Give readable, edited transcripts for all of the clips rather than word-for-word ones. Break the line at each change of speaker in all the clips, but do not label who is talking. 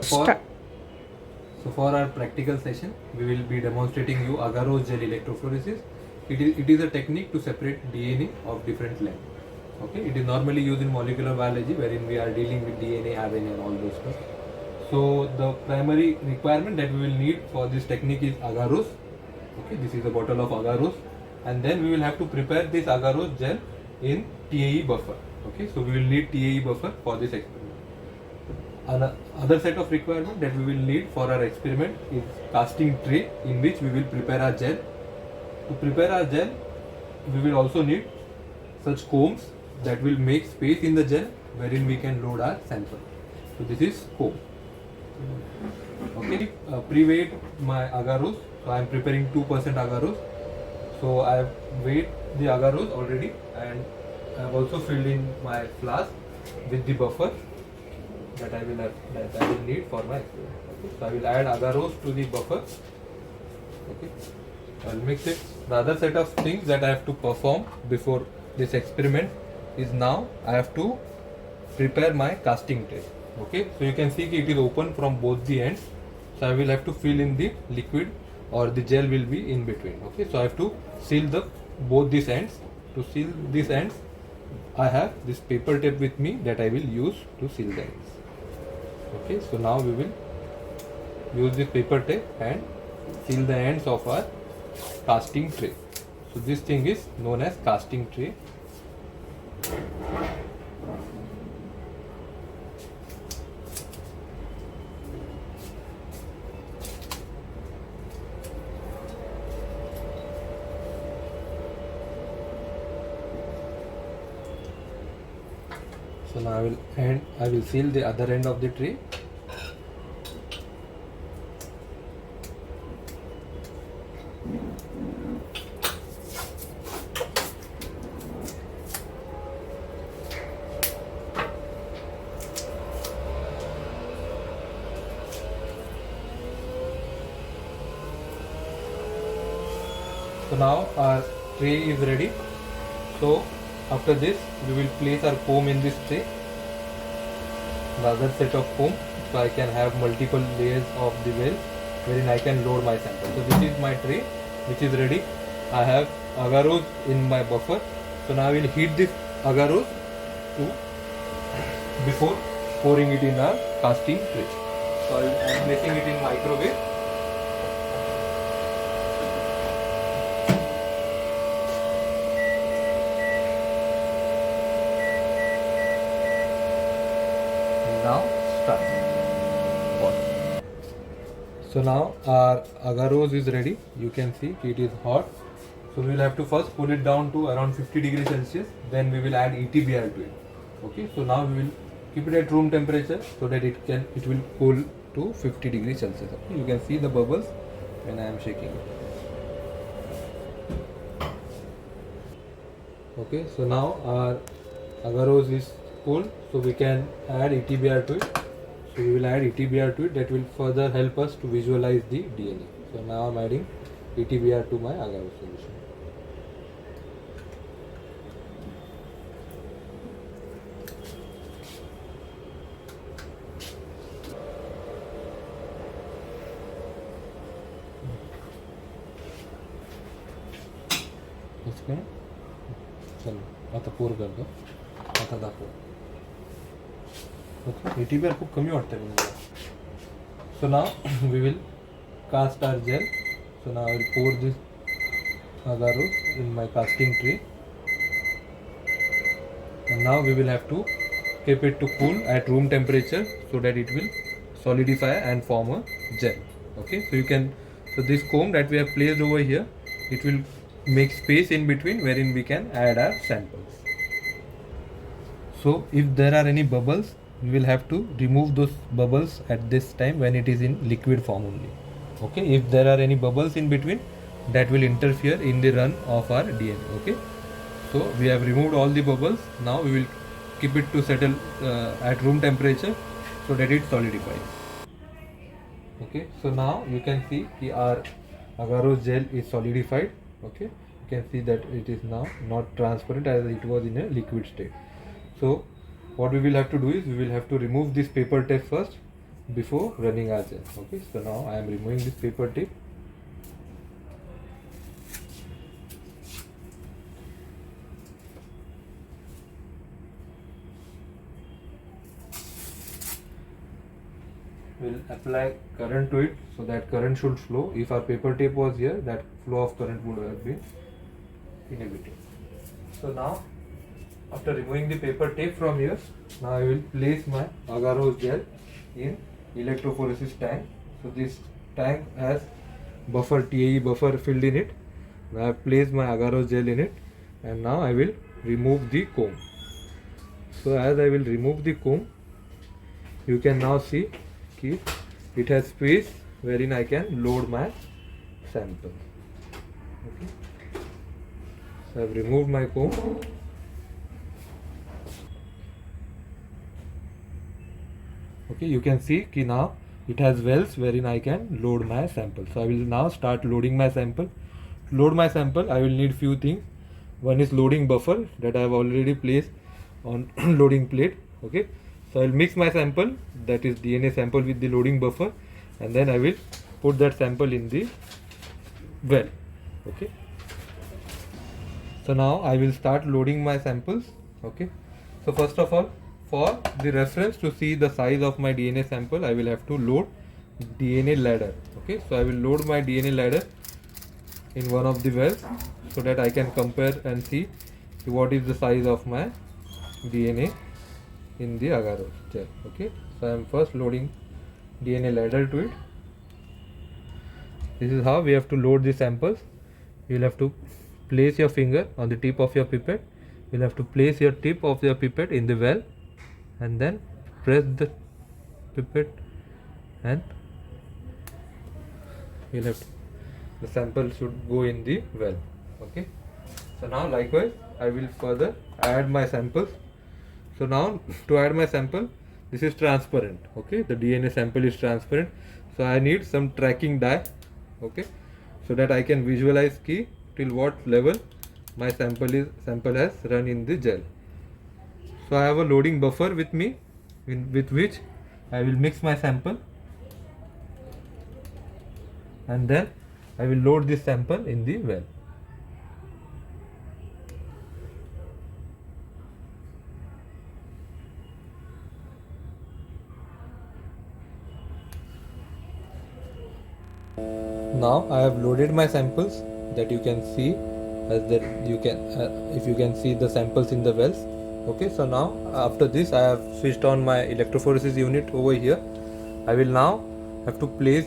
Start.
So for our practical session, we will be demonstrating you agarose gel electrophoresis. It is a technique to separate DNA of different length. Okay, it is normally used in molecular biology, wherein we are dealing with DNA, RNA, and all those stuff. So the primary requirement that we will need for this technique is agarose. Okay, this is a bottle of agarose, and then we will have to prepare this agarose gel in TAE buffer. Okay, so we will need TAE buffer for this experiment. Another set of requirement that we will need for our experiment is casting tray in which we will prepare our gel. To prepare our gel, we will also need such combs that will make space in the gel wherein we can load our sample. So this is comb. Okay, pre-weighed my agarose. So I am preparing 2% agarose. So I have weighed the agarose already, and I have also filled in my flask with the buffer that I will need for my experiment. Okay. So I will add agarose to the buffer. Okay. I will mix it. The other set of things that I have to perform before this experiment is now I have to prepare my casting tray. Okay. So you can see it is open from both the ends. So I will have to fill in the liquid, or the gel will be in between. Okay. So I have to seal both these ends. To seal these ends, I have this paper tape with me that I will use to seal the ends. Okay, so now we will use this paper tape and seal the ends of our casting tray. So this thing is known as casting tray. So now I will seal the other end of the tray. So now our tray is ready. So after this, we will place our comb in this tray. The other set of comb, so I can have multiple layers of the well wherein I can load my sample. So this is my tray which is ready. I have agarose in my buffer. So now I will heat this agarose before pouring it in our casting tray. So I am placing it in microwave. Now start. So now our agarose is ready. You can see it is hot. So we will have to first cool it down to around 50 degrees Celsius. Then we will add ETBR to it. Okay. So now we will keep it at room temperature so that it will cool to 50 degrees Celsius. Okay. You can see the bubbles when I am shaking it. Okay. So now our agarose is cool, so we can add ETBR to it. So we will add ETBR to it. That will further help us to visualize the DNA. So now I'm adding ETBR to my agarose solution. चलो आता pour कर दो. आता दाखव. Okay, ETBR खूप कमी वाटतं मला. So now we will cast our gel. So now I will pour this agarose in my casting tray. And now we will have to keep it to cool at room temperature so that it will solidify and form a gel. Okay, so this comb that we have placed over here, it will make space in between wherein we can add our samples. So if there are any bubbles, we will have to remove those bubbles at this time when it is in liquid form only. Okay, if there are any bubbles in between, that will interfere in the run of our DNA. Okay, so we have removed all the bubbles. Now we will keep it to settle at room temperature so that it solidifies. Okay, so now you can see our agarose gel is solidified. Okay, you can see that it is now not transparent as it was in a liquid state. So what we will have to do is we will have to remove this paper tape first, before running our gel. Okay, so now I am removing this paper tip. We'll apply current to it, so that current should flow. If our paper tape was here, that flow of current would have been inhibited. So now, after removing the paper tape from here, now I will place my agarose gel in electrophoresis tank. So this tank has buffer, TAE buffer filled in it. Now I have placed my agarose gel in it, and now I will remove the comb. So as I will remove the comb, you can now see it has space wherein I can load my sample. Okay. So I have removed my comb. Okay, you can see ki now it has wells wherein I can load my sample. So I will now start loading my sample. To load my sample, I will need few things. One is loading buffer that I have already placed on loading plate. Okay, so I will mix my sample, that is DNA sample, with the loading buffer, and then I will put that sample in the well. Okay, so now I will start loading my samples. Okay, so first of all, for the reference to see the size of my DNA sample, I will have to load DNA ladder. Okay, so I will load my DNA ladder in one of the wells so that I can compare and see what is the size of my DNA in the agarose gel. Okay, so I am first loading DNA ladder to it. This is how we have to load the samples. You will have to place your finger on the tip of your pipette. You will have to place your tip of your pipette in the well, and then press the pipette, and you'll have to, the sample should go in the well. Okay, so now likewise I will further add my samples. So now to add my sample, this is transparent. Okay, the DNA sample is transparent, so I need some tracking dye. Okay, so that I can visualize till what level my sample has run in the gel. So I have a loading buffer with me, with which I will mix my sample, and then I will load this sample in the well. Now I have loaded my samples, that you can see, as that you can if you can see the samples in the wells. Okay, so now after this I have switched on my electrophoresis unit over here. I will now have to place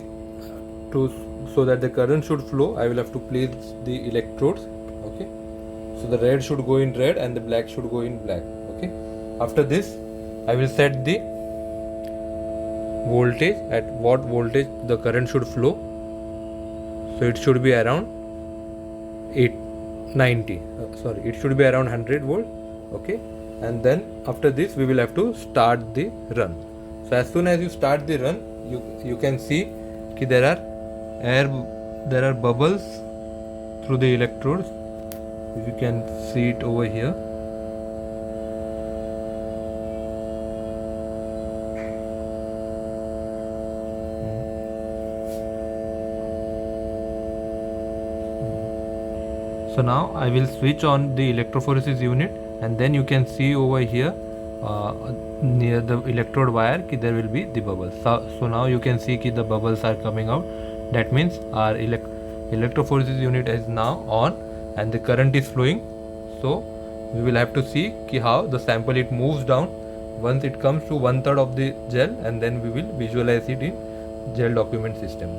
so that the current should flow. I will have to place the electrodes. Okay, so the red should go in red and the black should go in black. Okay, after this I will set the voltage, at what voltage the current should flow. So it should be around 890. It should be around 100 volt. Okay, and then after this we will have to start the run. So as soon as you start the run, you can see that there are bubbles through the electrodes. If you can see it over here. So now I will switch on the electrophoresis unit, and then you can see over here near the electrode wire there will be the bubbles. So now you can see the bubbles are coming out. That means our electrophoresis unit is now on and the current is flowing. So we will have to see how the sample it moves down once it comes to 1/3 of the gel, and then we will visualize it in gel document system.